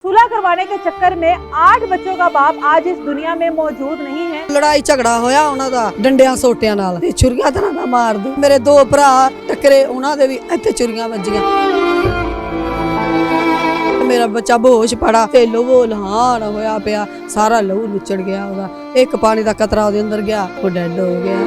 सुलह करवाने के चक्कर में 8 बच्चों का बाप आज इस दुनिया में मौजूद नहीं है। ਲੜਾਈ ਝਗੜਾ ਹੋਇਆ ਉਹਨਾਂ ਦਾ ਡੰਡਿਆਂ ਸੋਟਿਆਂ ਨਾਲ ਤੇ ਛੁਰੀਆਂ ਤਾਂ ਨਾ ਮਾਰਦੇ। ਮੇਰੇ ਦੋ ਭਰਾ ਟੱਕਰੇ, ਉਹਨਾਂ ਦੇ ਵੀ ਇੱਥੇ ਛੁਰੀਆਂ ਵੱਜੀਆਂ। ਮੇਰਾ ਬੱਚਾ ਬੇਹੋਸ਼ ਪੜਾ ਤੇ ਲਹੂ ਲਹਾਨ ਹੋਇਆ ਪਿਆ, ਸਾਰਾ ਲਹੂ ਨੁੱਚੜ ਗਿਆ ਉਹਦਾ। ਇੱਕ ਪਾਣੀ ਦਾ ਕਤਰਾ ਉਹਦੇ ਅੰਦਰ ਗਿਆ, ਉਹ ਡੈਡ ਹੋ ਗਿਆ।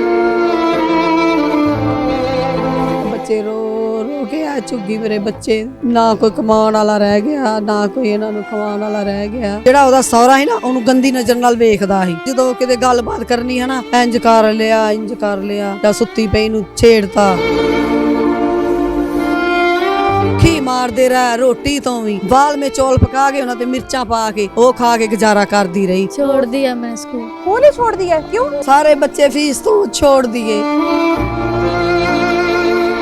ਬੱਚੇ ਰੋ ਰੋ ਕੇ ਆ ਝੁੱਗੀ, ਮੇਰੇ ਬੱਚੇ ਨਾ ਕੋਈ ਕਮਾਉਣ ਵਾਲਾ ਰਹਿ ਗਿਆ, ਨਾ ਕੋਈ ਇਹਨਾਂ ਨੂੰ ਖਵਾਉਣ ਵਾਲਾ ਰਹਿ ਗਿਆ। ਜਿਹੜਾ ਉਹਦਾ ਸਹੁਰਾ ਸੀ ਨਾ, ਉਹਨੂੰ ਗੰਦੀ ਨਜ਼ਰ ਨਾਲ ਵੇਖਦਾ ਸੀ। ਜਦੋਂ ਕਿਤੇ ਗੱਲਬਾਤ ਕਰਨੀ ਹੈ ਨਾ, ਇੰਜ ਕਰ ਲਿਆ ਜਾਂ ਸੁੱਤੀ ਪਈ ਨੂੰ ਛੇੜਤਾ। ਕੀ ਮਾਰਦੇ ਰਹਿ ਰੋਟੀ ਤੋਂ ਵੀ। ਬਾਲ में चौल पका के उन्हें मिर्चा पा के वो खा के गुजारा करती रही। छोड़ दिया मैंने स्कूल। स्कूल ही छोड़ दिया? क्यों? सारे बच्चे फीस तो छोड़ दिए।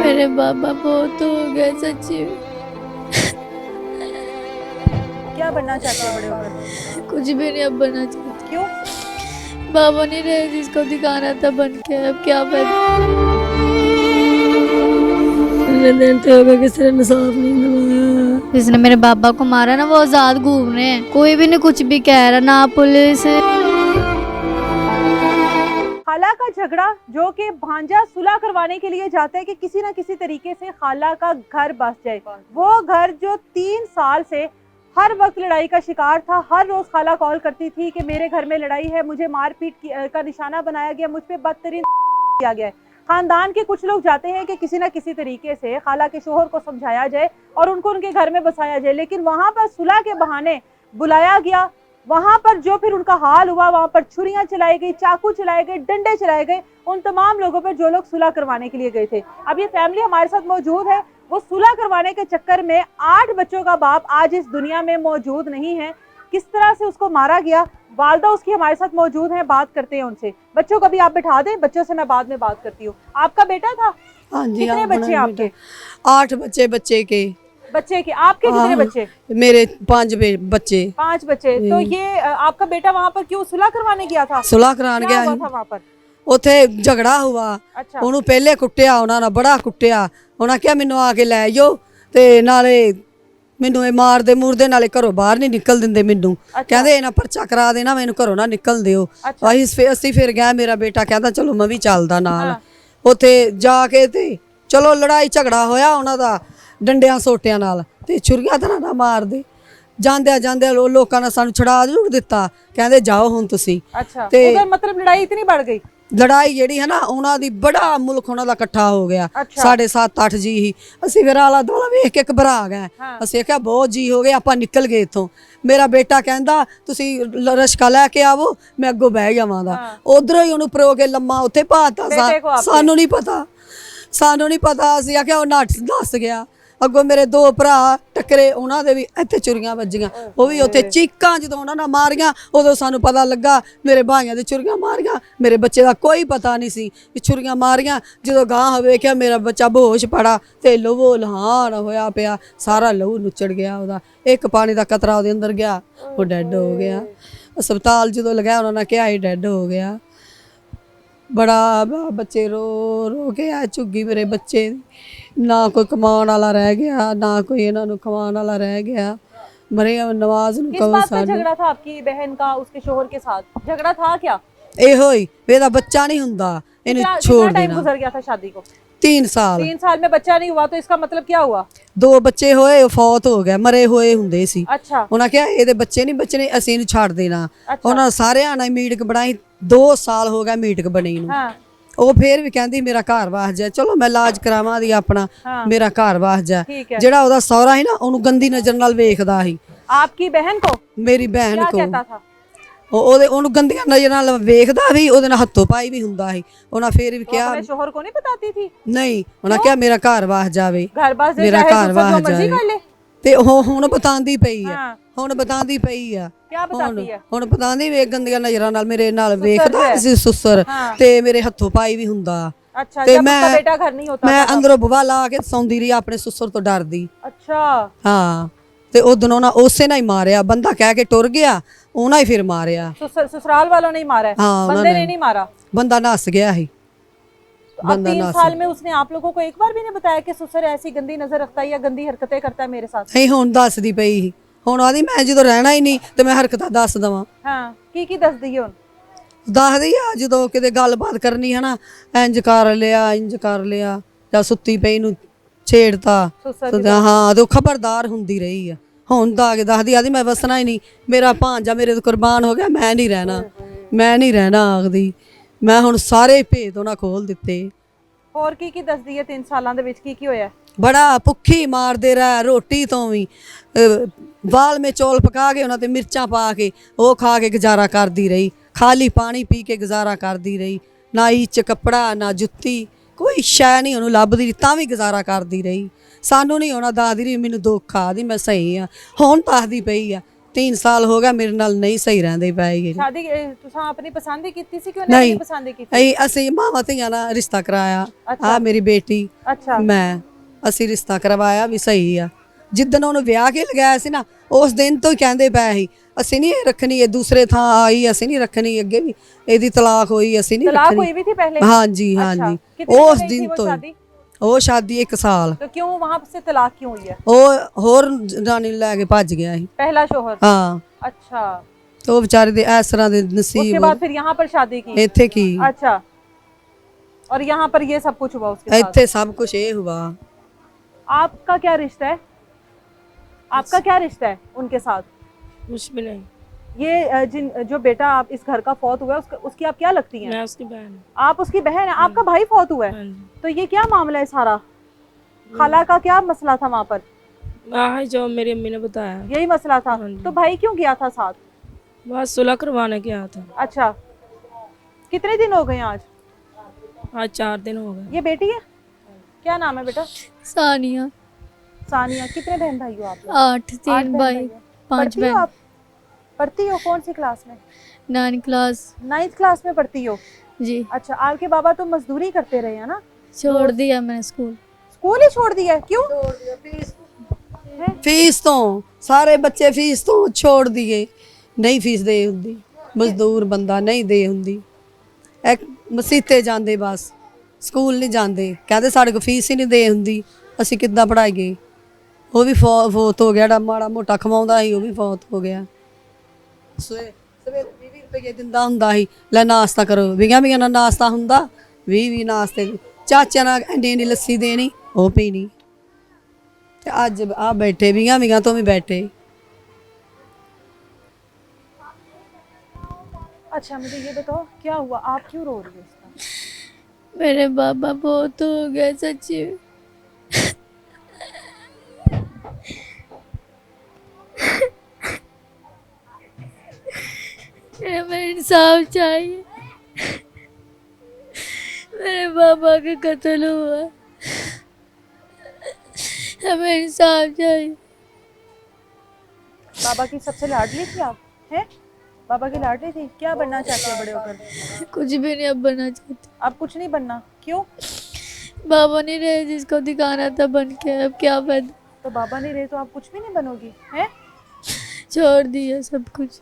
मेरे बाबा बहुत हो गए सच्ची। क्या बनना चाहते हो बड़े होकर? कुछ भी नहीं अब बनना चाहती। क्यों? बाबा नहीं रहे जिसको दिखाना था बन के, अब क्या फायदा। किसी ने इंसाफ नहीं दिलाया। जिसने मेरे बाबा को मारा ना, वो आजाद घूम रहे हैं, कोई भी नहीं कुछ भी कह रहा, ना पुलिस। खाला का झगड़ा, जो कि भांजा सुलह करवाने के लिए जाता है कि किसी न किसी तरीके से खाला का घर बस जाए। वो घर जो 3 साल से हर वक्त लड़ाई का शिकार था। हर रोज खाला कॉल करती थी कि मेरे घर में लड़ाई है, मुझे मारपीट का निशाना बनाया गया, मुझ पे बदतरीन किया गया है। खानदान के कुछ लोग चाहते हैं कि किसी न किसी तरीके से खाला के शोहर को समझाया जाए और उनको उनके घर में बसाया जाए, लेकिन वहां पर सुलह के बहाने बुलाया गया। वहां पर जो फिर उनका हाल हुआ, वहां पर छुरियां चलाई गई, चाकू चलाए गए, डंडे चलाए गए उन तमाम लोगों पर जो लोग सुलह करवाने के लिए गए थे। अब ये फैमिली हमारे साथ मौजूद है। वो सुलह करवाने के चक्कर में 8 बच्चों का बाप आज इस दुनिया में मौजूद नहीं है। किस तरह से उसको मारा गया, वालदा उसकी हमारे साथ मौजूद हैं, बात करते हैं उनसे। बच्चों को भी आप बिठा दें, बच्चों से मैं बाद में बात करती हूँ। आपका बेटा था? हाँ जी। कितने बच्चे आपके? 8 बच्चे बच्चे के। आपके कितने बच्चे? मेरे 5 बच्चे। 5 बच्चे। तो ये आपका बेटा वहाँ पर क्यों सुलह करवाने गया था? सुलह कराने गया था वहाँ पर? ਉੱਥੇ ਝਗੜਾ हुआ। अच्छा। ਉਹਨੂੰ ਪਹਿਲੇ ਕੁੱਟਿਆ, ਉਹਨਾਂ ਨੇ ਬੜਾ ਕੁੱਟਿਆ। ਉਹਨਾਂ ਕਿਹਾ ਮੈਨੂੰ ਆ ਕੇ ਲੈ ਜਾਓ, ਤੇ ਨਾਲੇ ਮੈਨੂੰ ਇਹ ਮਾਰਦੇ ਮੂਰਦੇ, ਨਾਲੇ ਘਰੋਂ ਬਾਹਰ ਨਹੀਂ ਨਿਕਲ ਦਿੰਦੇ ਮੈਨੂੰ। ਕਹਿੰਦੇ ਇਹਨਾਂ ਪਰਚਾ ਕਰਾ ਦੇਣਾ, ਮੈਨੂੰ ਘਰੋਂ ਨਾ ਨਿਕਲ ਦਿਓ। ਅਸੀਂ ਫਿਰ ਗਏ, ਮੇਰਾ ਬੇਟਾ ਕਹਿੰਦਾ ਚਲੋ ਮੈਂ ਵੀ ਚੱਲਦਾ ਨਾਲ। ਉੱਥੇ ਜਾ ਕੇ ਤੇ ਚਲੋ ਲੜਾਈ ਝਗੜਾ ਹੋਇਆ ਉਹਨਾਂ ਦਾ ਡੰਡਿਆਂ ਸੋਟਿਆਂ ਨਾਲ, ਤੇ ਛੁਰੀਆਂ ਤਾਂ ਨਾ ਮਾਰਦੇ। ਜਾਂਦੇ ਲੋਕਾਂ ਨੇ ਸਾਨੂੰ ਛੁਡਾ ਜ਼ਰੂਰ ਦਿੱਤਾ, ਕਹਿੰਦੇ ਜਾਓ ਹੁਣ ਤੁਸੀਂ। ਤੇ ਮਤਲਬ ਲੜਾਈ ਇਤਨੀ बढ़ ਗਈ। ਲੜਾਈ ਜਿਹੜੀ ਹੈ ਨਾ, ਉਹਨਾਂ ਦੀ ਬੜਾ ਮੁਲਕ ਉਹਨਾਂ ਦਾ ਇਕੱਠਾ ਹੋ ਗਿਆ। ਸਾਡੇ 7-8 ਜੀ ਹੀ। ਅਸੀਂ ਫਿਰ ਆਲਾ ਦੁਆਲਾ ਵੇਖ ਕੇ ਘਬਰਾ ਗਏ। ਅਸੀਂ ਕਿਹਾ ਬਹੁਤ ਜੀ ਹੋ ਗਏ, ਆਪਾਂ ਨਿਕਲ ਗਏ ਇੱਥੋਂ। ਮੇਰਾ ਬੇਟਾ ਕਹਿੰਦਾ ਤੁਸੀਂ ਰਸ਼ਕਾ ਲੈ ਕੇ ਆਵੋ, ਮੈਂ ਅੱਗੋਂ ਬਹਿ ਜਾਵਾਂਗਾ। ਉਧਰੋਂ ਹੀ ਉਹਨੂੰ ਪਰੋ ਕੇ ਲੰਮਾ ਉੱਥੇ ਪਾਤਾ। ਸਾਨੂੰ ਨਹੀਂ ਪਤਾ। ਅਸੀਂ ਆਖਿਆ ਉਹ ਨੱਠ ਦੱਸ ਗਿਆ। ਅੱਗੋਂ ਮੇਰੇ 2 ਭਰਾ ਟੱਕਰੇ, ਉਹਨਾਂ ਦੇ ਵੀ ਇੱਥੇ ਛੁਰੀਆਂ ਵੱਜੀਆਂ। ਉਹ ਵੀ ਉੱਥੇ ਚੀਕਾਂ ਜਦੋਂ ਉਹਨਾਂ ਨਾਲ ਮਾਰੀਆਂ, ਉਦੋਂ ਸਾਨੂੰ ਪਤਾ ਲੱਗਾ ਮੇਰੇ ਭਾਈਆਂ ਦੇ ਛੁਰੀਆਂ ਮਾਰੀਆਂ। ਮੇਰੇ ਬੱਚੇ ਦਾ ਕੋਈ ਪਤਾ ਨਹੀਂ ਸੀ ਕਿ ਛੁਰੀਆਂ ਮਾਰੀਆਂ। ਜਦੋਂ ਗਾਂ ਹੋਵੇ ਕਿ ਮੇਰਾ ਬੱਚਾ ਬੇਹੋਸ਼ ਪੜਾ ਤੇ ਲਹੂ ਲਹਾਨ ਹੋਇਆ ਪਿਆ, ਸਾਰਾ ਲਹੂ ਨੁੱਚੜ ਗਿਆ ਉਹਦਾ। ਇੱਕ ਪਾਣੀ ਦਾ ਕਤਰਾ ਉਹਦੇ ਅੰਦਰ ਗਿਆ, ਉਹ ਡੈਡ ਹੋ ਗਿਆ। ਹਸਪਤਾਲ ਜਦੋਂ ਲਗਾਇਆ, ਉਹਨਾਂ ਨੇ ਕਿਹਾ ਇਹ ਡੈਡ ਹੋ ਗਿਆ। ਬੜਾ ਬੱਚੇ ਰੋ ਰੋ ਕੇ ਆ ਝੁੱਗੀ, ਮੇਰੇ ਬੱਚੇ ਨਾ ਕੋਈ ਕਮਾਉਣ ਵਾਲਾ ਰਹਿ ਗਿਆ, ਨਾ ਕੋਈ ਇਹਨਾਂ ਨੂੰ ਖਵਾਉਣ ਵਾਲਾ ਰਹਿ ਗਿਆ। ਮਰੀਮ ਨਵਾਜ਼ ਨੂੰ ਕਹੋ ਸਾਡੇ। झगड़ा था आपकी बहन का उसके शोहर के साथ? झगड़ा था क्या? ਇਹੋ ਹੀ ਇਹਦਾ ਬੱਚਾ ਨਹੀਂ ਹੁੰਦਾ, ਇਹਨੂੰ ਛੋੜ टाइम ਦੇਣਾ। गुजर गया था शादी को? 3 साल। 3 साल में बच्चा नहीं हुआ, तो इसका मतलब क्या हुआ? 2 ਬੱਚੇ ਹੋਏ, ਫੌਤ ਹੋ ਗਏ, ਮਰੇ ਹੋਏ ਹੁੰਦੇ ਸੀ। अच्छा। ਉਹਨਾਂ ਕਿਹਾ ਇਹਦੇ ਬੱਚੇ ਨਹੀਂ ਬਚਣੇ, ਅਸੀਂ ਇਹਨੂੰ ਛੱਡ ਦੇਣਾ। ਉਹਨਾਂ ਸਾਰਿਆਂ ਨੇ ਮੀਟਿੰਗ ਬਣਾਈ। 2 ਸਾਲ ਹੋ ਗਏ ਮੀਟਿੰਗ ਬਣੀ ਨੂੰ। ਉਹ ਫੇਰ ਵੀ ਕਹਿੰਦੀ ਮੇਰਾ ਘਰ ਵਾਸ ਜਾ। ਚਲੋ ਮੈਂ ਇਲਾਜ ਕਰਾਵਾਂ ਦੀ ਆਪਣਾ, ਮੇਰਾ ਘਰ ਵਾਸ ਜਾ। ਜਿਹੜਾ ਉਹਦਾ ਸਹੁਰਾ ਸੀ ਨਾ, ਉਹਨੂੰ ਗੰਦੀ ਨਜ਼ਰ ਨਾਲ ਵੇਖਦਾ ਸੀ। आपकी बहन को? ਮੇਰੀ ਬਹਿਨ ਕੋ कहता था? ਉਹਨੂੰ ਗੰਦੀਆਂ ਨਜ਼ਰ ਨਾਲ ਵੇਖਦਾ ਵੀ, ਉਹਦੇ ਨਾਲ ਹੱਥੋਂ ਪਾਈ ਵੀ ਹੁੰਦਾ ਸੀ। ਉਹਨਾਂ ਫੇਰ ਵੀ ਕਿਹਾ अपने शोहर को नहीं बताती थी? ਨਹੀਂ। ਉਹਨਾਂ ਕਿਹਾ ਮੇਰਾ ਘਰ ਵਾਸ ਜਾਵੇ, घर बास दे, ਮੇਰਾ चाहे ਘਰ जो ਵਾਸ मर्जी कर ले। ਜਾਵੇ। ਤੇ ਹੁਣ ਬਤਾਉਂਦੀ ਪਈ ਆ। ਹੁਣ ਬਤਾਉਂਦੀ ਪਈ ਆ। क्या बताती है? ਹੁਣ ਬਤਾਉਂਦੀ ਵੇ ਗੰਦੀਆਂ ਨਜ਼ਰਾਂ ਨਾਲ ਮੇਰੇ ਨਾਲ ਵੇਖਦਾ ਸੀ ਸੁਸਰ, ਤੇ ਮੇਰੇ ਹੱਥੋਂ ਪਾਈ ਵੀ ਹੁੰਦਾ। अच्छा। ਤੇ जब उसका बेटा घर नहीं होता ਮੈਂ ਅੰਦਰੋਂ ਬੁਆ ਲਾ ਕੇ ਸੌਂਦੀ ਰਹੀ ਆਪਣੇ ਸੁਸਰ ਤੋਂ ਡਰਦੀ। अच्छा। ਹਾਂ। ਤੇ ਉਦੋਂ ਨਾ ਉਸੇ ਨਾਲ ਹੀ ਮਾਰਿਆ। ਬੰਦਾ ਕਹਿ ਕੇ ਟੁਰ ਗਿਆ, ਉਹਨਾਂ ਹੀ ਫਿਰ ਮਾਰਿਆ। ससुराल वालों ने ही मारा है? बंदे ने नहीं मारा? ਬੰਦਾ ਨੱਸ ਗਿਆ ਸੀ। अब 3 साल में उसने आप लोगों को एक बार भी नहीं बताया कि ससुर ऐसी गंदी नजर रखता है या गंदी हरकतें करता है मेरे साथ? नहीं हुण दसदी पई ਹੁਣ ਆਦੀ ਮੈਂ ਜਦੋਂ ਰਹਿਣਾ ਹੀ ਨਹੀਂ ਤੇ ਮੈਂ ਹਰਕਤਾਂ ਦੱਸ ਦਵਾਂ। ਹਾਂ ਕੀ ਦੱਸਦੀ ਹੈ ਹੁਣ? ਦੱਸਦੀ ਆ ਜਦੋਂ ਕਿਤੇ ਗੱਲਬਾਤ ਕਰਨੀ ਹੈ ਨਾ, ਇੰਜ ਕਰ ਲਿਆ ਜਾਂ ਸੁੱਤੀ ਪਈ ਨੂੰ ਛੇੜਤਾ, ਹਾਂ ਤੇ ਉਹ ਖਬਰਦਾਰ ਹੁੰਦੀ ਰਹੀ ਆ। ਹੁਣ ਤਾਂ ਆ ਕੇ ਦੱਸਦੀ ਆਦੀ ਮੈਂ ਵਸਣਾ ਹੀ ਨਹੀਂ, ਮੇਰਾ ਭਾਂਜਾ ਮੇਰੇ ਤੋਂ ਕੁਰਬਾਨ ਹੋ ਗਿਆ, ਮੈਂ ਨਹੀਂ ਰਹਿਣਾ ਆਖਦੀ। ਮੈਂ ਹੁਣ ਸਾਰੇ ਭੇਦ ਉਹਨਾਂ ਖੋਲ ਦਿੱਤੇ। ਹੋਰ ਕੀ ਦੱਸਦੀ ਹੈ 3 ਸਾਲਾਂ ਦੇ ਵਿੱਚ ਕੀ ਹੋਇਆ? ਬੜਾ ਭੁੱਖੀ ਮਾਰਦੇ ਰਹਿ, ਰੋਟੀ ਤੋਂ ਵੀ ਵਾਲ ਮੇ ਚੌਲ ਪਕਾ ਕੇ ਉਹਨਾਂ ਤੇ ਮਿਰਚਾਂ ਪਾ ਕੇ ਉਹ ਖਾ ਕੇ ਗੁਜ਼ਾਰਾ ਕਰਦੀ ਰਹੀ, ਖਾਲੀ ਪਾਣੀ ਪੀ ਕੇ ਗੁਜ਼ਾਰਾ ਕਰਦੀ ਰਹੀ, ਨਾ ਇਹ 'ਚ ਕੱਪੜਾ ਨਾ ਜੁੱਤੀ, ਕੋਈ ਸ਼ੈ ਨਹੀਂ ਉਹਨੂੰ ਲੱਭਦੀ, ਤਾਂ ਵੀ ਗੁਜ਼ਾਰਾ ਕਰਦੀ ਰਹੀ। ਸਾਨੂੰ ਨਹੀਂ ਉਹਨਾਂ ਦੱਸਦੀ ਰਹੀ ਮੈਨੂੰ ਦੁੱਖ ਆਦੀ ਮੈਂ ਸਹੀ ਆ। ਹੁਣ ਦੱਸਦੀ ਪਈ ਆ 3 ਸਾਲ ਹੋ ਗਿਆ ਮੇਰੇ ਨਾਲ ਨਹੀਂ ਸਹੀ ਰਹਿੰਦੇ ਪਏ। ਸ਼ਾਦੀ ਤੁਸੀਂ ਆਪਣੀ ਪਸੰਦ ਹੀ ਕੀਤੀ ਸੀ ਕਿ ਉਹਨੇ ਆਪਣੀ ਪਸੰਦ ਹੀ ਕੀਤੀ? ਅਸੀਂ ਮਾਵਾਂ ਧੀਆਂ ਨਾਲ ਰਿਸ਼ਤਾ ਕਰਾਇਆ। ਆ ਮੇਰੀ ਬੇਟੀ, ਅਸੀਂ ਰਿਸ਼ਤਾ ਕਰਵਾਇਆ ਵੀ ਸਹੀ ਆ। ਜਿੱਦਣ ਉਹਨੂੰ ਵਿਆਹ ਕੇ ਲਗਾਇਆ ਸੀ ਨਾ, ਉਸ ਦਿਨ ਤੋਂ ਹੀ ਕਹਿੰਦੇ ਪਏ ਸੀ ਅਸੀਂ ਨਹੀਂ ਰੱਖਣੀ, ਇਹ ਦੂਸਰੇ ਥਾਂ ਆਈ, ਅਸੀਂ ਨਹੀਂ ਰੱਖਣੀ। ਅੱਗੇ ਵੀ ਇਹਦੀ ਤਲਾਕ ਹੋਈ, ਅਸੀਂ ਨਹੀਂ ਰੱਖਣੀ। ਤਲਾਕ ਹੋਈ ਵੀ थी पहले? ਹਾਂਜੀ ਉਸ ਦਿਨ ਤੋਂ ਉਹ शादी 1 साल। तो क्यों वहाँ से तलाक क्यों हुई है? ਉਹ ਹੋਰ ਜਨਾਨੀ ਲੈ ਕੇ ਭੱਜ ਗਿਆ ਸੀ पहला शोहर। ਹਾਂ। अच्छा, तो ਉਹ ਵਿਚਾਰੇ ਦੇ ਇਸ ਤਰ੍ਹਾਂ ਦੇ ਨਸੀਬ। उसके बाद फिर यहाँ पर शादी की? ਇੱਥੇ ਕੀ? अच्छा, और यहाँ पर ये सब कुछ हुआ उसके साथ? ਇੱਥੇ ਸਭ ਕੁਝ ਇਹ हुआ। आपका क्या रिश्ता है? आपका क्या रिश्ता है उनके साथ? कुछ भी नहीं। ये जो बेटा आप इस घर का फौत हुआ है उसकी आप क्या लगती हैं? मैं उसकी बहन। आप उसकी बहन है? आपका भाई फौत हुआ है, तो ये क्या मामला है सारा? खाला का क्या मसला था वहाँ पर? जो मेरी अम्मी ने बताया यही मसला था। तो भाई क्यों गया था साथ? बस सुलह करवाने गया था। अच्छा, कितने दिन हो गए आज? आज 4 दिन हो गए। ये बेटी है, क्या नाम है बेटा? सानिया। सानिया। कितने बहन भाई हो आप? 8, 3 भाई 5 बहन। आप पढ़ती हो कौन सी क्लास में? 9 क्लास। 9th क्लास में पढ़ती हो जी। अच्छा, आपके बाबा तो मजदूरी करते रहे है ना? छोड़ दिया मैंने स्कूल। स्कूल ही छोड़ दिया है? क्यों? फीस तो सारे बच्चे फीस तो छोड़ दिए, नहीं फीस दे हुंदी, मजदूर बंदा नहीं दे हुंदी। एक मसीते जांदे बस, स्कूल नहीं जांदे, कहते साढ़े को फीस ही नहीं दे हुंदी, असी किद्दां पढ़ाईए। वो भी फौत हो गया, जेड़ा माड़ा मोटा कमाउंदा ही वो भी फौत हो गया। सवेरे 20 रुपये दिंदा हुंदा ही, ले नाश्ता करो, 20 ना नाश्ता हुंदा, 20 नाश्ते। चाचा ना इन्नी लस्सी देनी, वो पीनी। अज आ बैठे 20 तो भी बैठे। अच्छा, मुझे ये बताओ क्या हुआ, आप क्यों रो रही हो? मेरे बाबा बहुत हो गए सच्ची। हमें इंसाफ चाहिए। मेरे बाबा का कत्ल हुआ, हमें इंसाफ चाहिए। बाबा की सबसे लाडली थी आप? हैं? बाबा की लाडली थी? क्या बनना चाहते हो बड़े होकर? कुछ भी नहीं अब बनना चाहती। आप कुछ नहीं बनना? क्यों? बाबा नहीं रहे जिसको दिखाना था बन के, अब क्या बन। तो बाबा नहीं रहे तो आप कुछ भी नहीं बनोगी? हैं? छोड़ दिया सब कुछ।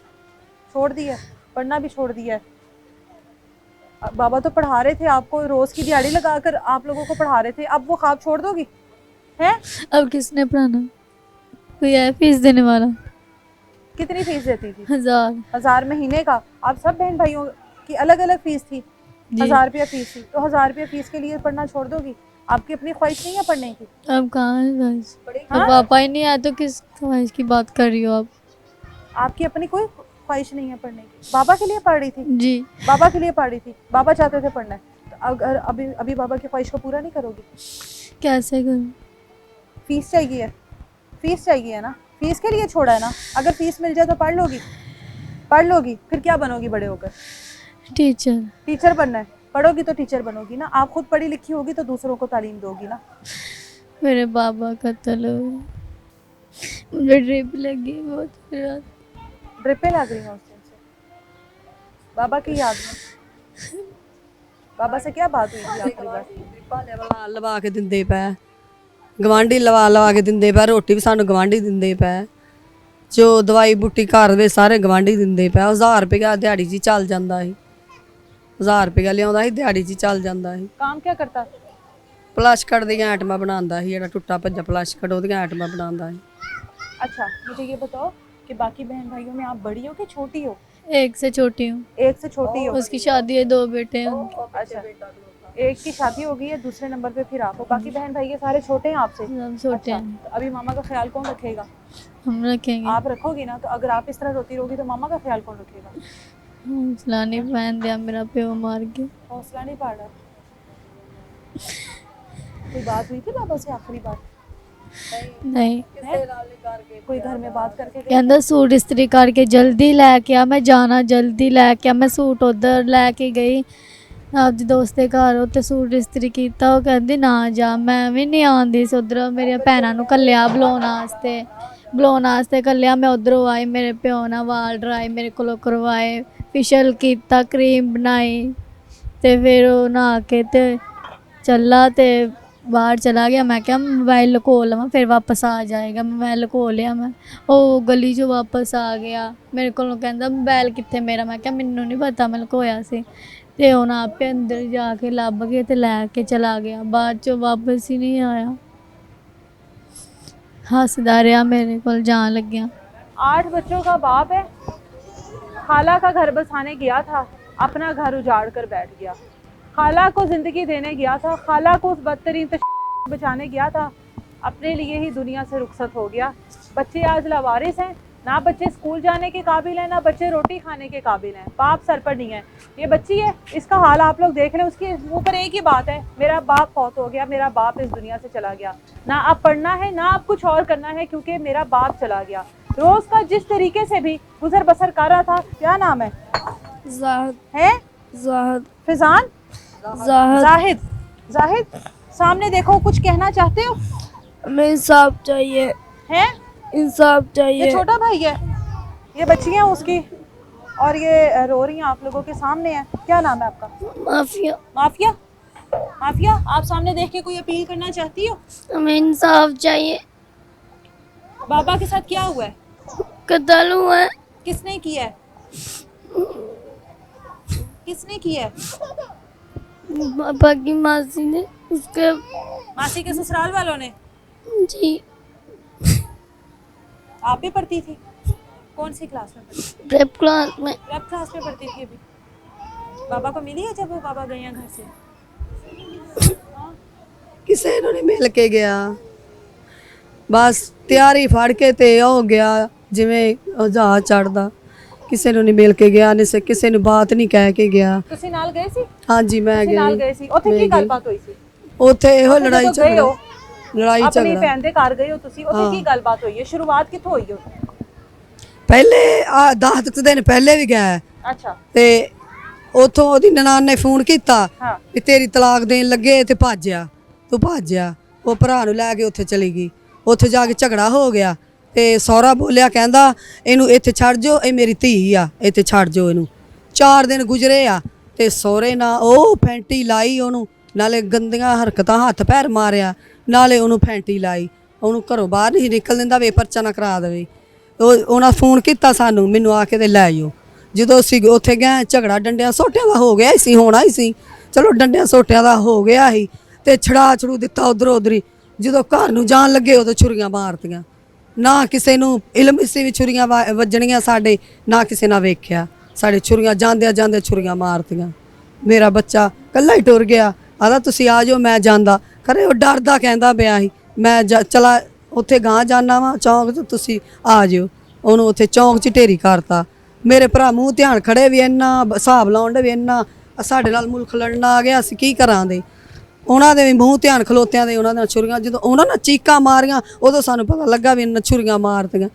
छोड़ दिया? पढ़ना भी छोड़ दिया है? बाबा तो पढ़ा रहे थे आपको, रोज की दिहाड़ी लगाकर आप लोगों को पढ़ा रहे थे, अब वो ख्वाब छोड़ दोगी? हैं? अब किसने पढ़ाना? कोई है फीस देने वाला? कितनी फीस देती थी? 1000 महीने का? आप सब बहन भाइयों की अलग अलग फीस थी? 1000 रुपया फीस थी, तो 1000 रुपया फीस के लिए पढ़ना छोड़ दोगी? आपकी अपनी ख्वाहिश नहीं है पढ़ने की? अब कहाँ है ख्वाहिश? तो पापा ही नहीं आए तो किस ख्वाहिश की बात कर रही हो आप? आपकी अपनी कोई ख्वाहिश नहीं है पढ़ने की? बाबा के लिए पढ़ रही थी? जी, बाबा के लिए पढ़ रही थी, बाबा चाहते थे पढ़ना है, तो अगर अभी बाबा की ख्वाहिश को पूरा नहीं करोगी? कैसे करूँ? फीस चाहिए है, फीस चाहिए है ना, फीस के लिए छोड़ा है ना। अगर फीस मिल जाए तो पढ़ लोगी, फिर क्या बनोगी बड़े होकर? टीचर। टीचर बनना है? पढ़ोगी तो टीचर बनोगी ना। आप खुद पढ़ी लिखी होगी तो दूसरों को तालीम दोगी ना। मेरे बाबा का तलो, मुझे ड्रिप लगी बहुत रात। ड्रिपें लग रही हैं उस दिन से बाबा की याद में? बाबा से क्या बात हुई थी आखिरी बार? लवा के दिंदे पै, गवांढी लवा के दिंदे पै, रोटी भी सानू गवांढी दिंदे पै, जो दवाई बूटी घर दे सारे गवांढी दिंदे पै। 1000 रुपया दिहाड़ी च चल जांदा सी, 1000 रुपया लियाउंदा सी, दिहाड़ी च चल जांदा सी। काम क्या करता? प्लास्टिक दियां आइटमां बनांदा सी, जेहड़ा टुੱਟਾ ਭੱਜਾ प्लास्टिक ਉਹਦੀਆਂ आइटमां बनांदा सी। अच्छा, मुझे ये बताओ कि बाकी बहन भाइयों में आप बड़ी हो कि छोटी हो? एक से छोटी हूँ, एक से छोटी हो। उसकी शादी है, 2 बेटे हैं उनके। अच्छा, एक की शादी हो गई है, दूसरे नंबर पे फिर आप हो। बाकी बहन भाई ये सारे छोटे हैं आपसे? सब छोटे अच्छा, हैं। तो अभी मामा का ख्याल कौन रखेगा? हम रखेंगे। आप रखोगी ना, तो अगर आप इस तरह रोती रहोगी तो मामा का ख्याल कौन रखेगा? हौसला नहीं पहन दिया मेरा प्यो मार के। हौसला नहीं पड़ रहा। कोई बात हुई थी बाबा से आखिरी बार? नहीं, कोई घर में बात करके गए? कहता सूट इस्त्री करके जल्दी लैके आ, मैं जाना जल्दी लैके आ। मैं सूट उधर लैके गई आपके दोस्त के घर, उत्ते सूट इस्त्री कीता। वो कहती ना जा, मैं भी नहीं आंदी सी उधर। मेरी भैनों नूं घल्लिया बुलाउण वास्ते घल्लिया। मैं उधरों आई, मेरे प्यो ने वाल ड्राई मेरे कोलों करवाए, फेशियल कीता, क्रीम बनाई, ते फिर वो नहा के ते चला ते बाहर चला गया। मैं क्या मोबाइल लको लवां, फिर वापस आ जाएगा। मोबाइल लको लिया मैं, वो गली चो वापस आ गया। मेरे को कहता मोबाइल कित्थे मेरा? मैं क्या मैनू नहीं पता, मैं लकोया सी। ते हुण आपे अंदर जाके लभ के ते लैके चला गया, बाद चो वापस ही नहीं आया। हसदा रहा मेरे को जान लग्या। 8 बच्चों का बाप है, खाला का घर बसाने गया था, अपना घर उजाड़ कर बैठ गया। खाला को जिंदगी देने गया था, खाला को उस बदतरीन बचाने गया था, अपने लिए ही दुनिया से रुखसत हो गया। बच्चे आज लावारिस हैं, ना बच्चे स्कूल जाने के काबिल हैं, ना बच्चे रोटी खाने के काबिल हैं। बाप सर पर नहीं है। ये बच्ची है, इसका हाल आप लोग देख रहे हैं। उसके मुंह पर एक ही बात है, मेरा बाप फौत हो गया, मेरा बाप इस दुनिया से चला गया। ना अब पढ़ना है, ना अब कुछ और करना है, क्योंकि मेरा बाप चला गया। रोज का जिस तरीके से भी गुजर बसर कर रहा था। क्या नाम है? जाहिद। फिजान? जाहिद। जाहिद, सामने देखो, कुछ कहना चाहते हो? हमें इंसाफ चाहिए, हैं? इंसाफ ये चाहिए। छोटा भाई है, ये बच्ची है उसकी, और ये रो रही हैं आप लोगों के सामने है। क्या नाम है आपका? माफिया। माफिया? माफिया, आप सामने देख के कोई अपील करना चाहती हो? हमें इंसाफ चाहिए। बाबा के साथ क्या हुआ है? कत्ल हुआ है। किसने किया है? किसने किया है? पापा की मासी ने, उसके मासी के ससुराल वालों ने? जी। आप भी पढ़ती थी? कौन सी क्लास में पढ़ती? प्रेप क्लास में। प्रेप क्लास में पढ़ती थी अभी। बाबा को मिली है जब वो बाबा गए हैं घर से? ਕਿਸੇ ਨੂੰ ਨਹੀਂ ਮਿਲ ਕੇ ਗਿਆ, ਬਸ ਤਿਆਰੀ ਫੜ ਕੇ ਤੇ ਹੋ ਗਿਆ ਜਿਵੇਂ ਜਹਾਜ਼ ਚੜਦਾ। ਕਿਸੇ ਨੂੰ ਨਹੀਂ ਮਿਲ ਕੇ ਗਿਆ, ਨਹੀਂ ਕਿਸੇ ਨੂੰ ਬਾਤ ਨਹੀਂ ਕਹਿ ਕੇ ਗਿਆ। ਤੁਸੀਂ ਨਾਲ ਗਏ ਸੀ? ਹਾਂਜੀ ਮੈਂ ਤੁਸੀਂ ਨਾਲ ਗਈ। ਗਏ ਸੀ? ਉੱਥੇ ਕੀ ਗੱਲਬਾਤ ਹੋਈ ਸੀ? ਉੱਥੇ ਇਹੋ ਲੜਾਈ ਜਦੋਂ ਗਏ ਹੋ, ਝਗੜਾ, ਲੜਾਈ ਆਪਣੀ ਝਗੜਾ। ਭੈਣ ਦੇ ਘਰ ਗਏ ਹੋ ਤੁਸੀਂ, ਉੱਥੇ ਕੀ ਗੱਲਬਾਤ ਹੋਈ ਹੈ? ਸ਼ੁਰੂਆਤ ਕਿੱਥੋਂ ਹੋਈ ਹੈ? ਪਹਿਲੇ 10 ਦਿਨ ਪਹਿਲੇ ਵੀ ਗਿਆ ਅੱਛਾ। ਤੇ ਉਥੋਂ ਉਹਦੀ ਨਨਾਣ ਨੇ ਫੋਨ ਕੀਤਾ ਹਾਂ ਵੀ ਤੇਰੀ ਤਲਾਕ ਦੇਣ ਲੱਗੇ ਤੇ ਭੱਜਿਆ, ਤੂੰ ਭੱਜਿਆ। ਉਹ ਭਰਾ ਨੂੰ ਲੈ ਕੇ ਉੱਥੇ ਚਲੀ ਗਈ। ਉੱਥੇ ਜਾ ਕੇ ਝਗੜਾ ਹੋ ਗਿਆ ਤੇ ਸਹੁਰਾ ਬੋਲਿਆ, ਕਹਿੰਦਾ ਇਹਨੂੰ ਇੱਥੇ ਛੱਡ ਜਾਓ, ਇਹ ਮੇਰੀ ਧੀ ਆ, ਇੱਥੇ ਛੱਡ ਜਾਓ ਇਹਨੂੰ। 4 ਦਿਨ ਗੁਜ਼ਰੇ ਆ ਤੇ ਸਹੁਰੇ ਨਾਲ ਉਹ ਫੈਂਟੀ ਲਾਈ ਉਹਨੂੰ, ਨਾਲੇ ਗੰਦੀਆਂ ਹਰਕਤਾਂ, ਹੱਥ ਪੈਰ ਮਾਰਿਆ, ਨਾਲੇ ਉਹਨੂੰ ਫੈਂਟੀ ਲਾਈ। ਉਹਨੂੰ ਘਰੋਂ ਬਾਹਰ ਨਹੀਂ ਨਿਕਲ ਦਿੰਦਾ ਵੀ ਪਰਚਾ ਨਾ ਕਰਾ ਦੇਵੇ। ਉਹਨਾਂ ਫੋਨ ਕੀਤਾ ਸਾਨੂੰ, ਮੈਨੂੰ ਆ ਕੇ ਤੇ ਲੈ ਜਾਓ। ਜਦੋਂ ਅਸੀਂ ਉੱਥੇ ਗਏ, ਝਗੜਾ ਡੰਡਿਆਂ ਸੋਟਿਆਂ ਦਾ ਹੋ ਗਿਆ ਸੀ, ਹੋਣਾ ਹੀ ਸੀ। ਚਲੋ ਡੰਡਿਆਂ ਸੋਟਿਆਂ ਦਾ ਹੋ ਗਿਆ ਸੀ ਤੇ ਛੜੂ ਦਿੱਤਾ ਉਧਰੋਂ ਉਧਰੀ। ਜਦੋਂ ਘਰ ਨੂੰ ਜਾਣ ਲੱਗੇ ਉਦੋਂ ਛੁਰੀਆਂ ਮਾਰਤੀਆਂ। ਨਾ ਕਿਸੇ ਨੂੰ ਇਲਮ ਸੀ ਵੀ ਛੁਰੀਆਂ ਵੱਜਣੀਆਂ ਸਾਡੇ, ਨਾ ਕਿਸੇ ਨਾਲ ਵੇਖਿਆ। ਸਾਡੇ ਛੁਰੀਆਂ ਜਾਂਦਿਆਂ ਜਾਂਦੇ ਛੁਰੀਆਂ ਮਾਰਤੀਆਂ। ਮੇਰਾ ਬੱਚਾ ਕੱਲਾ ਹੀ ਟੁਰ ਗਿਆ। ਆਦਾ ਤੁਸੀਂ ਆ ਜਾਓ, ਮੈਂ ਜਾਂਦਾ। ਖਰੇ ਉਹ ਡਰਦਾ ਕਹਿੰਦਾ ਪਿਆ ਸੀ ਮੈਂ ਚਲਾ ਉੱਥੇ ਗਾਂ ਜਾਣਾ ਵਾ ਚੌਂਕ 'ਚ, ਤੁਸੀਂ ਆ ਜਿਓ। ਉਹਨੂੰ ਉੱਥੇ ਚੌਂਕ 'ਚ ਢੇਰੀ ਕਰਤਾ। ਮੇਰੇ ਭਰਾ ਮੂੰਹ ਧਿਆਨ ਖੜੇ ਵੀ ਇੰਨਾ ਹਿਸਾਬ ਲਾਉਣ ਦੇ ਵੀ ਇੰਨਾ ਸਾਡੇ ਨਾਲ ਮੁਲਕ ਲੜਨਾ ਆ ਗਿਆ, ਅਸੀਂ ਕੀ ਕਰਾਂਗੇ। ਉਹਨਾਂ ਦੇ ਵੀ ਮੂੰਹ ਧਿਆਨ ਖਲੋਤਿਆਂ ਦੇ, ਉਹਨਾਂ ਨਾਲ ਛੁਰੀਆਂ, ਜਦੋਂ ਉਹਨਾਂ ਨਾਲ ਚੀਕਾਂ ਮਾਰੀਆਂ ਉਦੋਂ ਸਾਨੂੰ ਪਤਾ ਲੱਗਾ ਵੀ ਇਹਨਾਂ ਛੁਰੀਆਂ ਮਾਰਤੀਆਂ।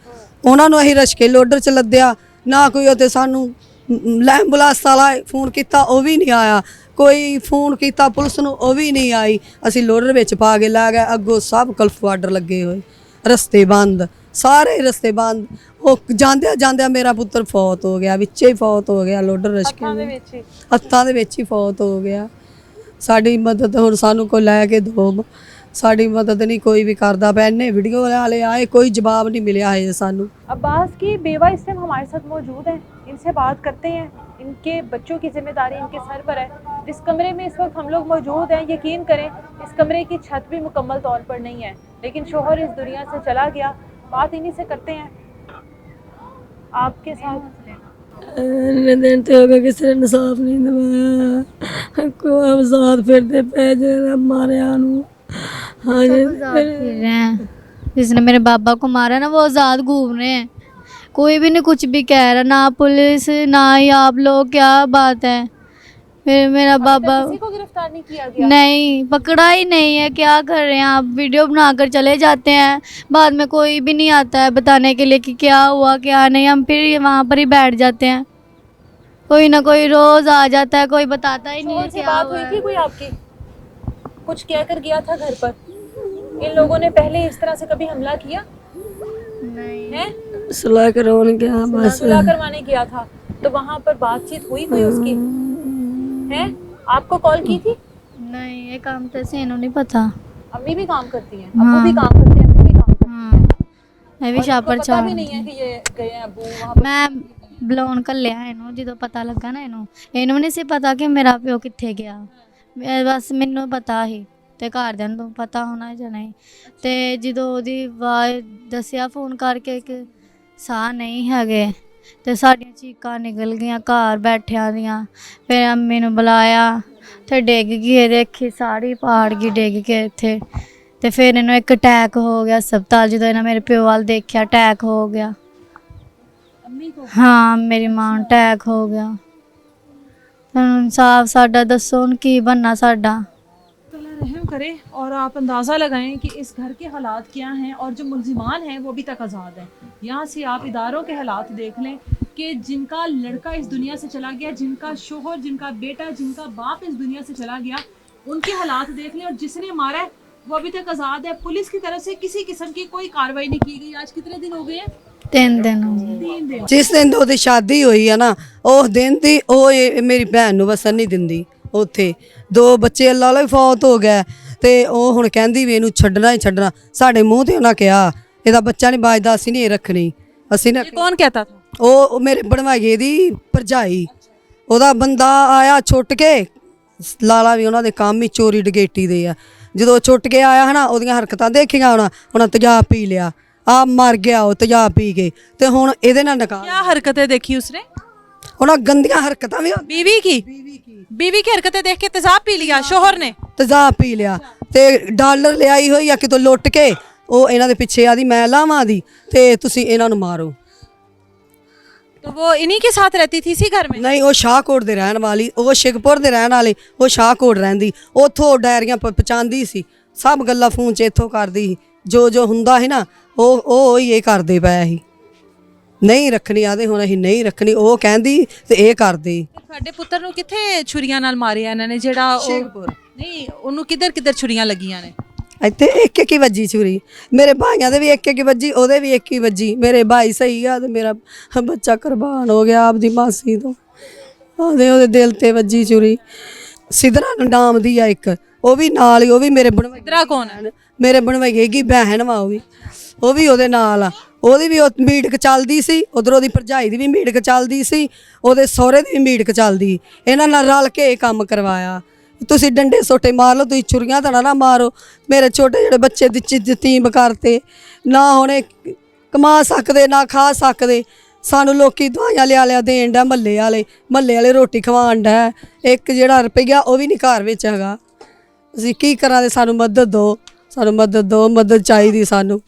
ਉਹਨਾਂ ਨੂੰ ਅਸੀਂ ਰਸ਼ਕੇ ਲੋਡਰ 'ਚ ਲੱਦਿਆ, ਨਾ ਕੋਈ ਉੱਥੇ ਸਾਨੂੰ ਐਂਬੂਲੈਂਸ ਵਾਲਾ ਫੋਨ ਕੀਤਾ, ਉਹ ਵੀ ਨਹੀਂ ਆਇਆ। ਕੋਈ ਫੋਨ ਕੀਤਾ ਪੁਲਿਸ ਨੂੰ, ਉਹ ਵੀ ਨਹੀਂ ਆਈ। ਅਸੀਂ ਲੋਡਰ ਵਿੱਚ ਪਾ ਕੇ ਲੈ ਗਏ। ਅੱਗੋਂ ਸਭ ਕੁਲਫ ਆਰਡਰ ਲੱਗੇ ਹੋਏ, ਰਸਤੇ ਬੰਦ, ਸਾਰੇ ਰਸਤੇ ਬੰਦ। ਉਹ ਜਾਂਦਿਆਂ ਜਾਂਦਿਆਂ ਮੇਰਾ ਪੁੱਤਰ ਫੌਤ ਹੋ ਗਿਆ, ਵਿੱਚੇ ਹੀ ਫੌਤ ਹੋ ਗਿਆ। ਲੋਡਰ ਰਸ਼ਕੇ ਹੱਥਾਂ ਦੇ ਵਿੱਚ ਹੀ ਫੌਤ ਹੋ ਗਿਆ। ਸਾਡੀ ਮਦਦ ਹੁਣ ਸਾਨੂੰ ਕੋਈ ਲੈ ਕੇ ਦੋ, ਸਾਡੀ ਮਦਦ नहीं कोई भी करता। पहने वीडियो वाले आए, कोई जवाब नहीं मिला है सानू। अब्बास की बेवा इस टाइम हमारे साथ मौजूद है, इनसे बात करते हैं। इनके बच्चों की जिम्मेदारी इनके सर पर है। जिस कमरे में इस वक्त हम लोग मौजूद हैं, यकीन करें इस कमरे की छत भी मुकम्मल तौर पर नहीं है, लेकिन शोहर इस दुनिया से चला गया बात इन्हीं से करते हैं। आपके साथ इन्ने दिन ते हो गए किसी ने इंसाफ नहीं दवाया को आजाद फिरते पे जेरा मारिया नू हाँ जी फिर रहे हैं। जिसने मेरे बाबा को मारा ना वो आज़ाद घूम रहे हैं, कोई भी नहीं कुछ भी कह रहा, ना पुलिस ना ही आप लोग। क्या बात है, फिर मेरा बाबा किसी को गिरफ्तार नहीं किया गया? नहीं, पकड़ा ही नहीं है। क्या कर रहे हैं आप, वीडियो बनाकर चले जाते हैं, बाद में कोई भी नहीं आता है बताने के लिए कि क्या हुआ क्या नहीं। हम फिर वहाँ पर ही बैठ जाते हैं, कोई ना कोई रोज आ जाता है, कोई बताता ही नहीं शोहर है से क्या बात हुआ हुई है। थी कोई आपकी? कुछ कह कर गया था घर पर? इन लोगों ने पहले इस तरह से कभी हमला किया नहीं, है? सुलह करवाने गया बस सुलह करवाने गया था, तो वहाँ पर बातचीत हुई कोई उसकी? है? आपको कॉल की थी? नहीं, ये काम तो ऐसे इन्हों नहीं पता। अम्मी भी काम करती हैं, हाँ। अब्बू भी काम करते हैं, अम्मी भी काम करती हैं। हाँ, मैं भी और शाह इनको पर पता चाह भी नहीं है कि ये गए हैं अब्बू वहाँ पर। मैं ਬੁਲਾਉਣ ਘੱਲਿਆ ਇਹਨੂੰ, ਜਦੋਂ ਪਤਾ ਲੱਗਾ ਨਾ ਇਹਨੂੰ ਨਹੀਂ ਸੀ ਪਤਾ ਕਿ ਮੇਰਾ ਪਿਓ ਕਿੱਥੇ ਗਿਆ। ਬਸ ਮੈਨੂੰ ਪਤਾ ਸੀ ਤੇ ਘਰਦਿਆਂ ਨੂੰ ਪਤਾ ਹੋਣਾ ਜਾਂ ਨਹੀਂ। ਤੇ ਜਦੋਂ ਉਹਦੀ ਆਵਾਜ਼ ਦੱਸਿਆ ਫੋਨ ਕਰਕੇ ਕਿ ਸਾਹ ਨਹੀਂ ਹੈਗੇ, ਤੇ ਸਾਡੀਆਂ ਚੀਕਾਂ ਨਿਕਲ ਗਈਆਂ ਘਰ ਬੈਠਿਆਂ ਦੀਆਂ। ਫਿਰ ਅੰਮੀ ਨੂੰ ਬੁਲਾਇਆ ਤੇ ਡਿੱਗ ਗਈ, ਇਹਦੇ ਅੱਖੀ ਸਾੜੀ ਪਾੜ ਗਈ ਡਿੱਗ ਕੇ ਇੱਥੇ। ਤੇ ਫਿਰ ਇਹਨੂੰ ਇੱਕ ਅਟੈਕ ਹੋ ਗਿਆ ਹਸਪਤਾਲ। ਜਦੋਂ ਇਹਨਾਂ ਮੇਰੇ ਪਿਓ ਵੱਲ ਦੇਖਿਆ ਅਟੈਕ ਹੋ ਗਿਆ। अम्मी को हाँ, मेरी मां ਨੂੰ ਅਟੈਕ ਹੋ ਗਿਆ। इंसाफ साडा दसो हुण की बनना साडा। अल्लाह रहम करे और आप अंदाज़ा लगाएं कि इस घर के हालात क्या हैं, और जो मुलजिमान हैं वो अभी तक आज़ाद हैं। यहाँ से आप इदारों के हालात देख लें कि जिनका लड़का इस दुनिया से चला गया, जिनका शोहर, जिनका बेटा, जिनका बाप इस दुनिया से चला गया, उनके हालात देख लें। और जिसने मारा है वो अभी तक आज़ाद है। पुलिस की तरफ से किसी किस्म की कोई कार्रवाई नहीं की गई। आज कितने दिन हो गए हैं? 3 दिन हो गए। 3 दिन। ਜਿਸ ਦਿਨ ਉਹਦੀ ਸ਼ਾਦੀ ਹੋਈ ਆ ਨਾ, ਉਸ ਦਿਨ ਦੀ ਉਹ ਮੇਰੀ ਭੈਣ ਨੂੰ ਵਸਣ ਨਹੀਂ ਦਿੰਦੀ ਉੱਥੇ। 2 ਬੱਚੇ ਅੱਲਾ ਵਾਲਾ ਵੀ ਫੌਤ ਹੋ ਗਿਆ, ਤੇ ਉਹ ਹੁਣ ਕਹਿੰਦੀ ਵੀ ਇਹਨੂੰ ਛੱਡਣਾ ਹੀ ਛੱਡਣਾ। ਸਾਡੇ ਮੂੰਹ ਤੇ ਉਹਨਾਂ ਕਿਹਾ ਇਹਦਾ ਬੱਚਾ ਨਹੀਂ ਬਾਜਦਾ, ਅਸੀਂ ਨਹੀਂ ਇਹ ਰੱਖਣੀ, ਅਸੀਂ ਨਾ। ये कौन कहता था? ਉਹ ਮੇਰੇ ਬਣਵਾਈਏ ਦੀ ਭਰਜਾਈ, ਉਹਦਾ ਬੰਦਾ ਆਇਆ ਛੁੱਟ ਕੇ। ਲਾਲਾ ਵੀ ਉਹਨਾਂ ਦੇ ਕੰਮ ਹੀ ਚੋਰੀ ਡਕੈਤੀ ਦੇ ਆ। ਜਦੋਂ ਛੁੱਟ ਕੇ ਆਇਆ ਹਨਾ, ਉਹਦੀਆਂ ਹਰਕਤਾਂ ਦੇਖੀਆਂ ਉਹਨਾਂ ਤੇਜ਼ਾਬ ਪੀ ਲਿਆ, ਆ ਮਰ ਗਿਆ ਉਹ ਤੇਜ਼ਾਬ ਪੀ ਕੇ। ਤੇ ਹੁਣ ਇਹਦੇ ਨਾਲ ਨਿਕਾਹ, क्या हरकतें देखी उसने? ਉਹਨਾਂ ਗੰਦੀਆਂ ਹਰਕਤਾਂ ਵੀ बीवी की हरकतें देख के तेजाब पी लिया शोहर ने? ਤੇਜ਼ਾਬ ਪੀ ਲਿਆ। ਤੇ ਡਾਲਰ ਲਿਆਈ ਹੋਈ ਆ ਕਿਤੋਂ ਲੁੱਟ ਕੇ, ਉਹ ਇਹਨਾਂ ਦੇ ਪਿੱਛੇ ਆਦੀ ਮੈਂ ਲਾਵਾਂ ਦੀ, ਤੇ ਤੁਸੀਂ ਇਹਨਾਂ ਨੂੰ ਮਾਰੋ। तो वो इन्हीं के साथ रहती थी इसी घर में? ਨਹੀਂ, ਉਹ ਸ਼ਾਹਕੋਟ ਦੇ ਰਹਿਣ ਵਾਲੀ, ਉਹ ਸ਼ਿਕਪੁਰ ਦੇ ਰਹਿਣ ਵਾਲੇ, ਉਹ ਸ਼ਾਹਕੋਟ ਰਹਿੰਦੀ। ਉੱਥੋਂ ਡਾਇਰੀਆਂ ਪਹੁੰਚਾਉਂਦੀ ਸੀ, ਸਭ ਗੱਲਾਂ ਫੋਨ 'ਚ ਇੱਥੋਂ ਕਰਦੀ ਸੀ। ਜੋ ਹੁੰਦਾ ਸੀ ਨਾ ਉਹ ਹੀ ਇਹ ਕਰਦੇ ਪਏ ਸੀ। ਨਹੀਂ ਰੱਖਣੀ ਆਦੇ, ਹੁਣ ਅਸੀਂ ਨਹੀਂ ਰੱਖਣੀ, ਉਹ ਕਹਿੰਦੀ ਤੇ ਇਹ ਕਰਦੇ। ਸਾਡੇ ਪੁੱਤਰ ਨੂੰ ਕਿੱਥੇ ਛੁਰੀਆਂ ਨਾਲ ਮਾਰਿਆ ਇਹਨਾਂ ਨੇ? ਜਿਹੜਾ ਸ਼ੇਖਪੁਰ ਨਹੀਂ, ਉਹਨੂੰ ਕਿੱਧਰ ਛੁਰੀਆਂ ਲੱਗੀਆਂ ਨੇ? ਇੱਥੇ ਇੱਕ ਹੀ ਵੱਜੀ ਛੁਰੀ। ਮੇਰੇ ਭਾਈਆਂ ਦੇ ਵੀ ਇੱਕ ਵੱਜੀ, ਉਹਦੇ ਵੀ ਇੱਕ ਹੀ ਵੱਜੀ। ਮੇਰੇ ਭਾਈ ਸਹੀ ਆ ਤੇ ਮੇਰਾ ਬੱਚਾ ਕੁਰਬਾਨ ਹੋ ਗਿਆ ਆਪਦੀ ਮਾਸੀ ਤੋਂ। ਉਹਦੇ ਦਿਲ ਤੇ ਵੱਜੀ ਛੁਰੀ। ਸਿਧਰਾ ਨਾਮ ਦੀ ਆ ਇੱਕ, ਉਹ ਵੀ ਨਾਲ ਹੀ, ਉਹ ਵੀ ਮੇਰੇ ਬਣਵਾਈ। ਸਿਧਰਾ ਕੌਣ ਹੈ? ਮੇਰੇ ਬਣਵਾਈਏ ਕੀ ਭੈਣ ਵਾ, ਉਹ ਵੀ ਉਹਦੇ ਨਾਲ ਆ। ਉਹਦੀ ਵੀ ਮੀਟਕ ਚੱਲਦੀ ਸੀ, ਉਧਰ ਉਹਦੀ ਭਰਜਾਈ ਦੀ ਵੀ ਮੀਟਕ ਚੱਲਦੀ ਸੀ, ਉਹਦੇ ਸਹੁਰੇ ਦੀ ਵੀ ਮੀਟਕ ਚੱਲਦੀ। ਇਹਨਾਂ ਨਾਲ ਰਲ ਕੇ ਇਹ ਕੰਮ ਕਰਵਾਇਆ। ਤੁਸੀਂ ਡੰਡੇ ਸੋਟੇ ਮਾਰ ਲਓ, ਤੁਸੀਂ ਛੁਰੀਆਂ ਤਾਂ ਨਾ ਮਾਰੋ। ਮੇਰੇ ਛੋਟੇ ਜਿਹੜੇ ਬੱਚੇ ਦੀ ਯਤੀਮ ਕਰਤੇ, ਨਾ ਹੁਣੇ ਕਮਾ ਸਕਦੇ ਨਾ ਖਾ ਸਕਦੇ। ਸਾਨੂੰ ਲੋਕੀ ਦਵਾਈਆਂ ਲਿਆ ਦੇਣ ਡਿਆ, ਮਹੱਲੇ ਵਾਲੇ ਰੋਟੀ ਖਵਾਉਣ ਡਿਆ। ਇੱਕ ਜਿਹੜਾ ਰੁਪਈਆ ਉਹ ਵੀ ਨਹੀਂ ਘਰ ਵਿੱਚ ਹੈਗਾ। ਅਸੀਂ ਕੀ ਕਰਾਂ? ਤੇ ਸਾਨੂੰ ਮਦਦ ਦਿਓ, ਮਦਦ ਚਾਹੀਦੀ ਸਾਨੂੰ।